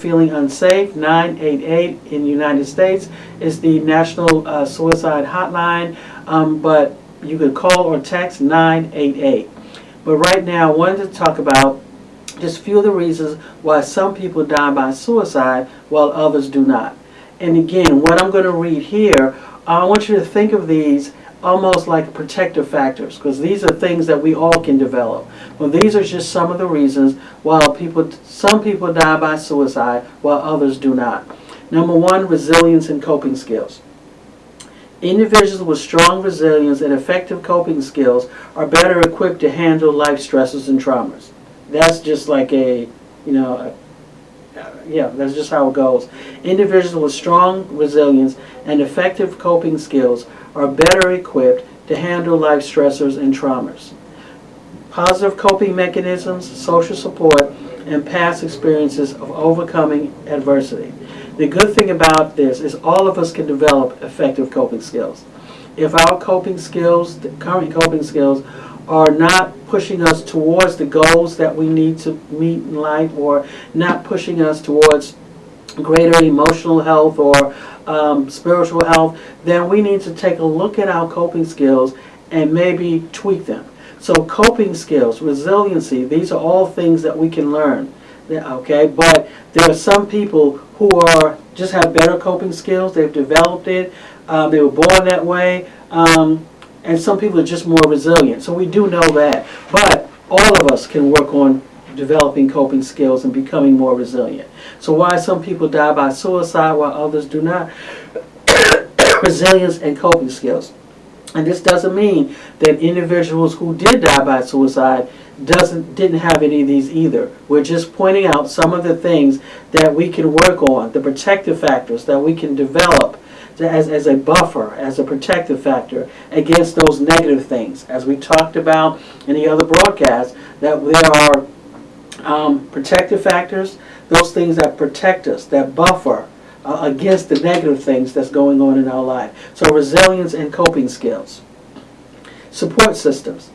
feeling unsafe, 988 in the United States is the National Suicide Hotline, but you could call or text 988. But right now, I wanted to talk about just a few of the reasons why some people die by suicide while others do not. And again, what I'm going to read here, I want you to think of these almost like protective factors, because these are things that we all can develop. Well, these are just some of the reasons why some people die by suicide while others do not. Number one, resilience and coping skills. Individuals with strong resilience and effective coping skills are better equipped to handle life stresses and traumas. That's just like that's just how it goes. Individuals with strong resilience and effective coping skills are better equipped to handle life stressors and traumas. Positive coping mechanisms, social support, and past experiences of overcoming adversity. The good thing about this is all of us can develop effective coping skills. If our coping skills, the current coping skills, are not pushing us towards the goals that we need to meet in life, or not pushing us towards greater emotional health or spiritual health, then we need to take a look at our coping skills and maybe tweak them. So coping skills, resiliency, these are all things that we can learn. Okay, but there are some people who are just have better coping skills. They've developed it. They were born that way. And some people are just more resilient. So we do know that. But all of us can work on developing coping skills and becoming more resilient. So why some people die by suicide while others do not? Resilience and coping skills. And this doesn't mean that individuals who did die by suicide didn't have any of these either. We're just pointing out some of the things that we can work on, the protective factors that we can develop as a buffer, as a protective factor against those negative things. As we talked about in the other broadcast, that there are protective factors, those things that protect us, that buffer against the negative things that's going on in our life. So resilience and coping skills. Support systems.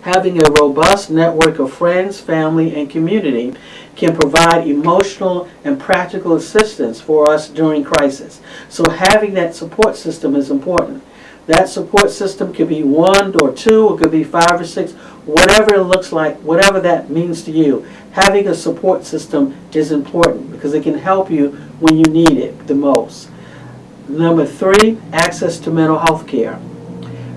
Having a robust network of friends, family, and community can provide emotional and practical assistance for us during crisis. So having that support system is important. That support system could be 1 or 2, it could be 5 or 6, whatever it looks like, whatever that means to you. Having a support system is important because it can help you when you need it the most. Number 3, access to mental health care.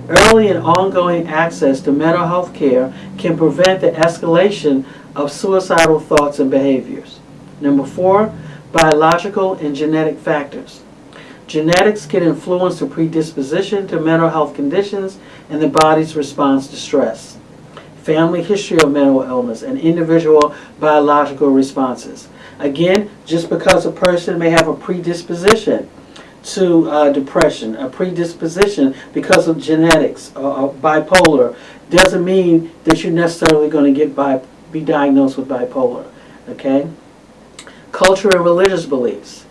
Early and ongoing access to mental health care can prevent the escalation of suicidal thoughts and behaviors. Number 4, biological and genetic factors. Genetics can influence the predisposition to mental health conditions and the body's response to stress. Family history of mental illness and individual biological responses. Again, just because a person may have a predisposition to depression, a predisposition because of genetics, bipolar, doesn't mean that you're necessarily going to be diagnosed with bipolar. Okay? Culture and religious beliefs.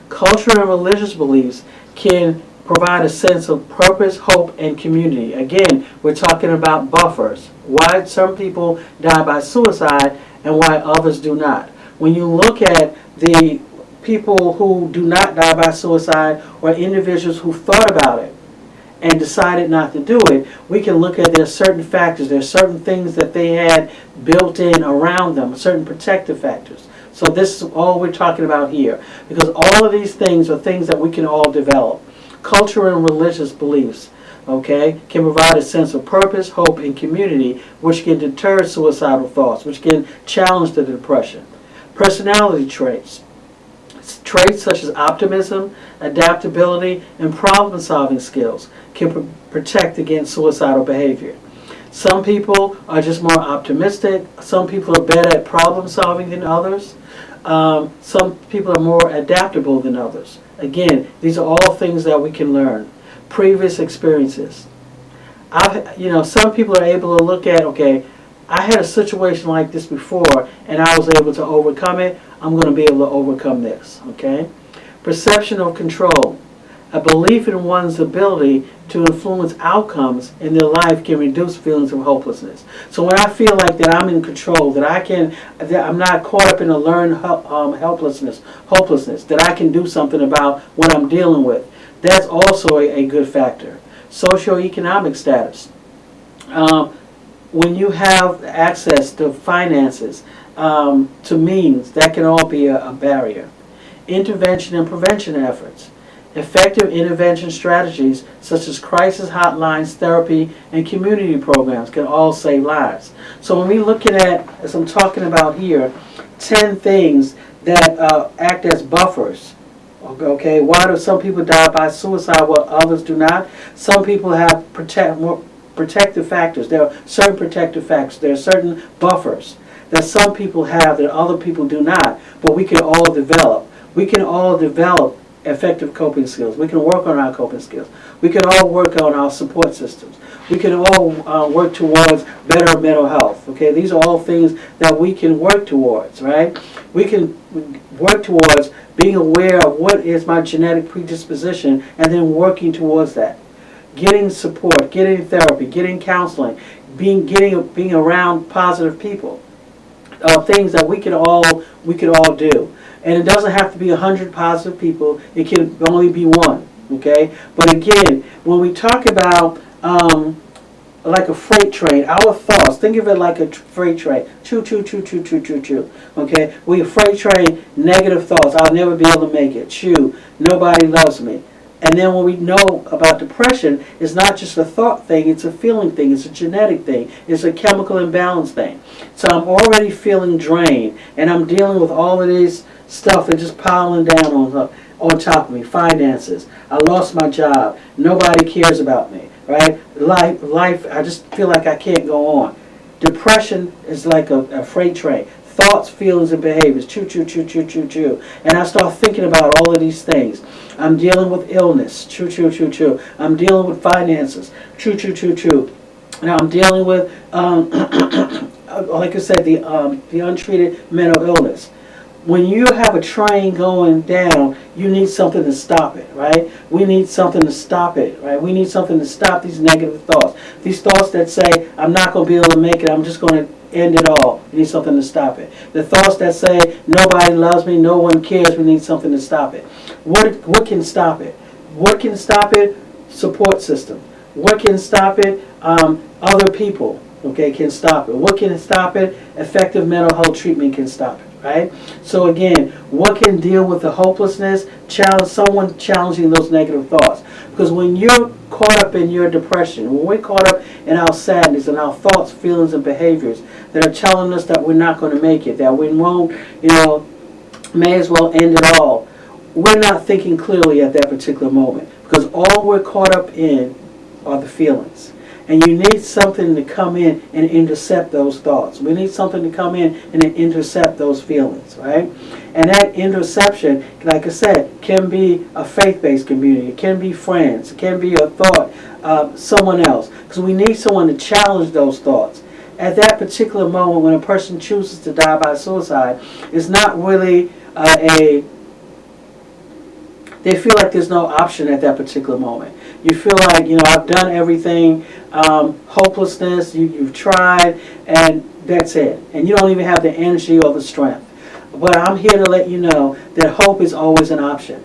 Culture and religious beliefs can provide a sense of purpose, hope, and community. Again, we're talking about buffers. Why some people die by suicide and why others do not. When you look at the people who do not die by suicide or individuals who thought about it and decided not to do it, we can look at there's certain factors, there's certain things that they had built in around them, certain protective factors. So this is all we're talking about here, because all of these things are things that we can all develop. Culture and religious beliefs, okay, can provide a sense of purpose, hope, and community, which can deter suicidal thoughts, which can challenge the depression. Personality traits. Traits such as optimism, adaptability, and problem-solving skills can protect against suicidal behavior. Some people are just more optimistic. Some people are better at problem-solving than others. Some people are more adaptable than others. Again, these are all things that we can learn. Previous experiences. Some people are able to look at, okay, I had a situation like this before and I was able to overcome it. I'm going to be able to overcome this. Okay? Perception of control. A belief in one's ability to influence outcomes in their life can reduce feelings of hopelessness. So when I feel like that I'm in control, that I'm not caught up in a learned hopelessness, that I can do something about what I'm dealing with, that's also a good factor. Socioeconomic status. When you have access to finances, to means, that can all be a barrier. Intervention and prevention efforts. Effective intervention strategies such as crisis hotlines, therapy, and community programs can all save lives. So when we look at, as I'm talking about here, 10 things that act as buffers. Okay, why do some people die by suicide while others do not? Some people have protective factors. There are certain protective factors. There are certain buffers that some people have that other people do not, but we can all develop. We can all develop effective coping skills. We can work on our coping skills. We can all work on our support systems. We can all work towards better mental health. Okay, these are all things that we can work towards, right? We can work towards being aware of what is my genetic predisposition and then working towards that. Getting support, getting therapy, getting counseling, being around positive people. Things that we could all do. And it doesn't have to be 100 positive people. It can only be one. Okay. But again, when we talk about like a freight train, our thoughts, think of it like a freight train. Choo, choo, choo, choo, choo, choo, choo. Okay. We freight train, negative thoughts. I'll never be able to make it. Choo. Nobody loves me. And then when we know about depression, it's not just a thought thing, it's a feeling thing, it's a genetic thing, it's a chemical imbalance thing. So I'm already feeling drained, and I'm dealing with all of these stuff that's just piling down on top of me. Finances, I lost my job, nobody cares about me, right? Life, I just feel like I can't go on. Depression is like a freight train. Thoughts, feelings, and behaviors. Choo, choo, choo, choo, choo, choo. And I start thinking about all of these things. I'm dealing with illness. Choo, choo, choo, choo. I'm dealing with finances. Choo, choo, choo, choo. Now I'm dealing with, like I said, the untreated mental illness. When you have a train going down, you need something to stop it, right? We need something to stop it, right? We need something to stop these negative thoughts. These thoughts that say, I'm not going to be able to make it, I'm just going to end it all. We need something to stop it. The thoughts that say, nobody loves me, no one cares, we need something to stop it. What can stop it? What can stop it? Support system. What can stop it? Other people, okay, can stop it. What can stop it? Effective mental health treatment can stop it, right? So again, what can deal with the hopelessness? Someone challenging those negative thoughts. Because when you're caught up in your depression, when we're caught up in our sadness and our thoughts, feelings, and behaviors that are telling us that we're not going to make it, that we won't, may as well end it all, we're not thinking clearly at that particular moment. Because all we're caught up in are the feelings. And you need something to come in and intercept those thoughts. We need something to come in and intercept those feelings, right? And that interception, like I said, can be a faith-based community. It can be friends. It can be a thought of someone else. Because we need someone to challenge those thoughts. At that particular moment when a person chooses to die by suicide, it's not really they feel like there's no option at that particular moment. You feel like, I've done everything, hopelessness, you've tried, and that's it. And you don't even have the energy or the strength. But I'm here to let you know that hope is always an option.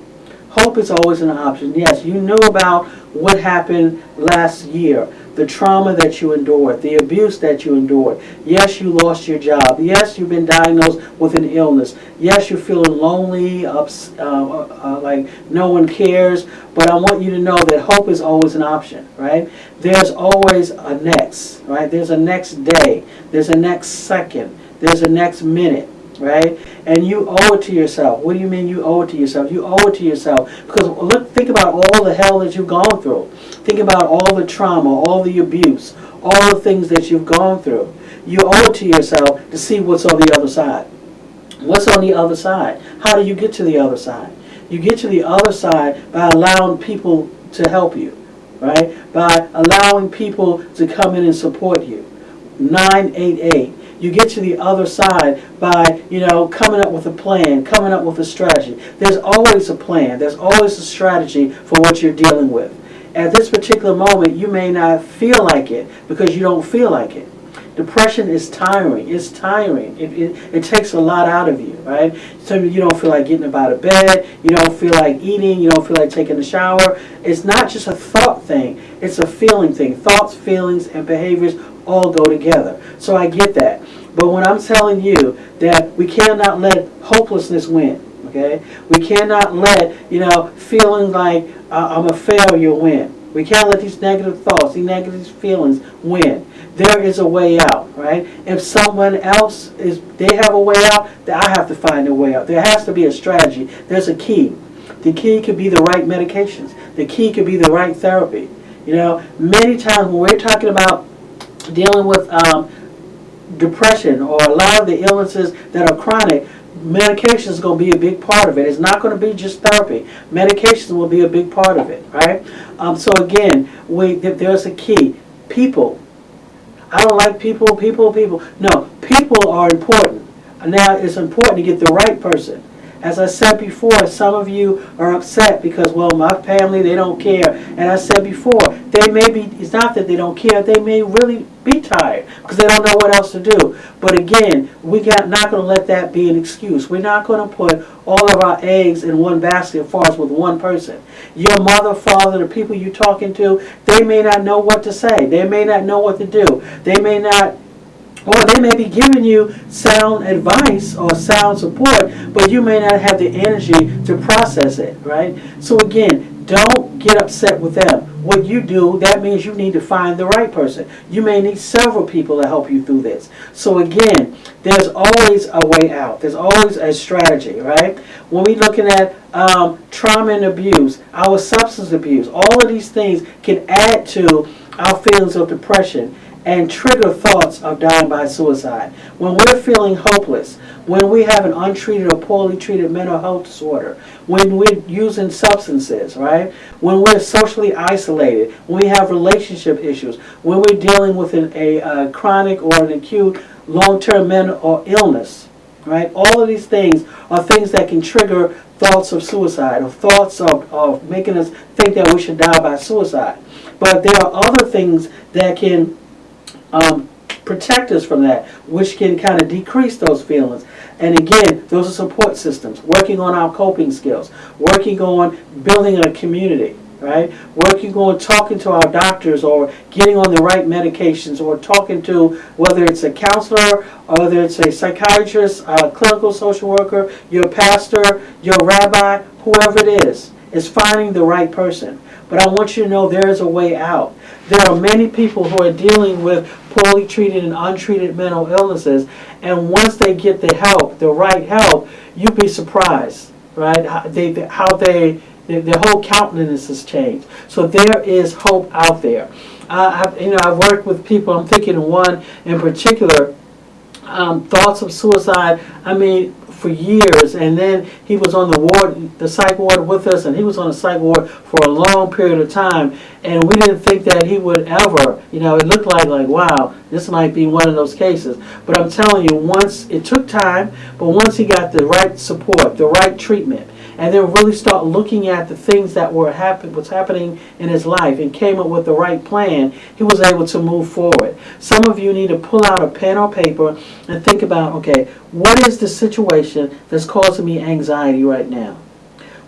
Hope is always an option. Yes, you knew about what happened last year, the trauma that you endured, the abuse that you endured. Yes, you lost your job. Yes, you've been diagnosed with an illness. Yes, you're feeling lonely, like no one cares. But I want you to know that hope is always an option, right? There's always a next, right? There's a next day. There's a next second. There's a next minute. Right? And you owe it to yourself. What do you mean you owe it to yourself? You owe it to yourself because think about all the hell that you've gone through. Think about all the trauma, all the abuse, all the things that you've gone through. You owe it to yourself to see what's on the other side. What's on the other side? How do you get to the other side? You get to the other side by allowing people to help you, right? By allowing people to come in and support you. 988. You get to the other side by, coming up with a plan, coming up with a strategy. There's always a plan. There's always a strategy for what you're dealing with. At this particular moment, you may not feel like it because you don't feel like it. Depression is tiring. It's tiring. It takes a lot out of you, right? So you don't feel like getting up out of bed. You don't feel like eating. You don't feel like taking a shower. It's not just a thought thing. It's a feeling thing. Thoughts, feelings, and behaviors all go together. So I get that. But when I'm telling you that we cannot let hopelessness win, okay? We cannot let, feeling like I'm a failure win. We can't let these negative thoughts, these negative feelings win. There is a way out, right? If someone else they have a way out, then I have to find a way out. There has to be a strategy. There's a key. The key could be the right medications. The key could be the right therapy. Many times when we're talking about dealing with depression or a lot of the illnesses that are chronic, medication is going to be a big part of it. It's not going to be just therapy. Medications will be a big part of it, right? So again, there's a key. People. I don't like people. No, people are important. Now it's important to get the right person. As I said before, some of you are upset because, my family, they don't care. And I said before, it's not that they don't care, they may really be tired because they don't know what else to do. But again, not going to let that be an excuse. We're not going to put all of our eggs in one basket as far as with one person. Your mother, father, the people you're talking to, they may not know what to say. They may not know what to do. They may be giving you sound advice or sound support, but you may not have the energy to process it, right? So again, don't get upset with them. What you do, that means you need to find the right person. You may need several people to help you through this. So again, there's always a way out. There's always a strategy, right? When we're looking at trauma and abuse, our substance abuse, all of these things can add to our feelings of depression and trigger thoughts of dying by suicide. When we're feeling hopeless, when we have an untreated or poorly treated mental health disorder, when we're using substances, right? When we're socially isolated, when we have relationship issues, when we're dealing with a chronic or an acute long-term mental or illness, right? All of these things are things that can trigger thoughts of suicide or thoughts of making us think that we should die by suicide. But there are other things that can protect us from that, which can kind of decrease those feelings. And again, those are support systems, working on our coping skills, working on building a community, right? Working on talking to our doctors or getting on the right medications or talking to whether it's a counselor or whether it's a psychiatrist, a clinical social worker, your pastor, your rabbi, whoever it is finding the right person. But I want you to know there is a way out. There are many people who are dealing with poorly treated and untreated mental illnesses, and once they get the help, the right help, you'd be surprised, right? How their whole countenance has changed. So there is hope out there. I've worked with people. I'm thinking of one in particular. Thoughts of suicide. For years, and then he was on the psych ward with us, and he was on the psych ward for a long period of time, and we didn't think that he would ever, it looked like wow, this might be one of those cases. But I'm telling you, once it took time, but once he got the right support, the right treatment, and then really start looking at the things that what's happening in his life, and came up with the right plan, he was able to move forward. Some of you need to pull out a pen or paper and think about, okay, what is the situation that's causing me anxiety right now?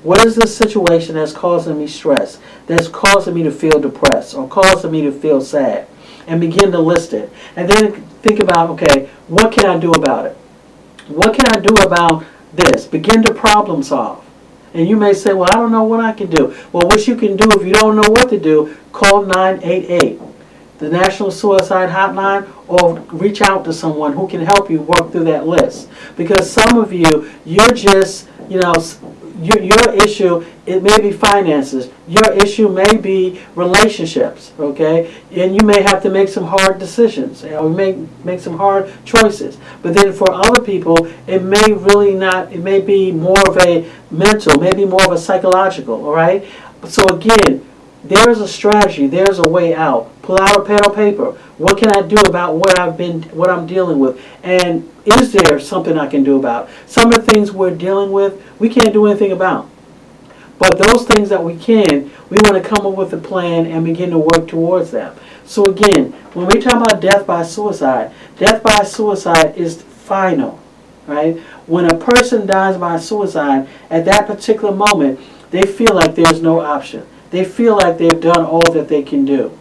What is the situation that's causing me stress, that's causing me to feel depressed or causing me to feel sad? And begin to list it. And then think about, okay, what can I do about it? What can I do about this? Begin to problem solve. And you may say, I don't know what I can do. Well, what you can do if you don't know what to do, call 988, the National Suicide Hotline, or reach out to someone who can help you work through that list. Because some of you, you're just, your issue, it may be finances. Your issue may be relationships, okay? And you may have to make some hard decisions, or make some hard choices. But then for other people, it may really not, it may be more of a mental, maybe more of a psychological, all right? So again, there is a strategy. There's a way out. Pull out a pen or paper. What can I do about what I'm dealing with? And is there something I can do about it? Some of the things we're dealing with, we can't do anything about. But those things that we can, we want to come up with a plan and begin to work towards them. So again, when we talk about death by suicide is final, right? When a person dies by suicide, at that particular moment, they feel like there's no option. They feel like they've done all that they can do.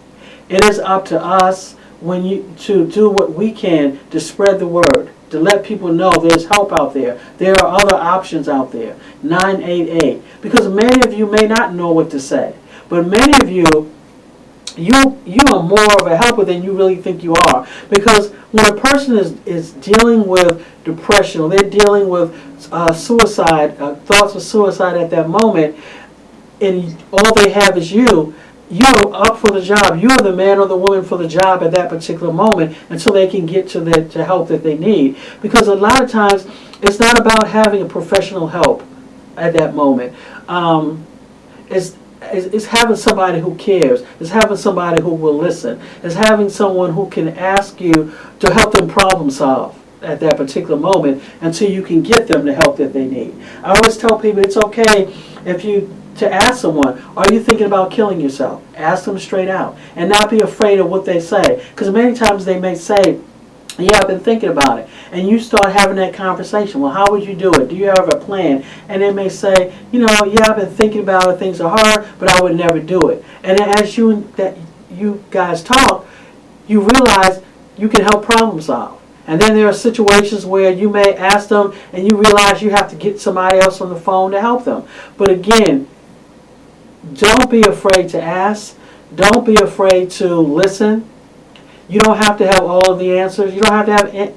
It is up to us to do what we can to spread the word, to let people know there's help out there. There are other options out there. 988. Because many of you may not know what to say. But many of you are more of a helper than you really think you are. Because when a person is dealing with depression, or they're dealing with suicide, thoughts of suicide at that moment, and all they have is you're up for the job. You're the man or the woman for the job at that particular moment until they can get to the help that they need. Because a lot of times, it's not about having a professional help at that moment. It's having somebody who cares. It's having somebody who will listen. It's having someone who can ask you to help them problem solve at that particular moment until you can get them the help that they need. I always tell people it's okay to ask someone, are you thinking about killing yourself? Ask them straight out and not be afraid of what they say. Because many times they may say, yeah, I've been thinking about it. And you start having that conversation. Well, how would you do it? Do you have a plan? And they may say, yeah, I've been thinking about it. Things are hard, but I would never do it. And as you guys talk, you realize you can help problem solve. And then there are situations where you may ask them and you realize you have to get somebody else on the phone to help them. But again, don't be afraid to ask. Don't be afraid to listen. You don't have to have all of the answers. You don't have to have any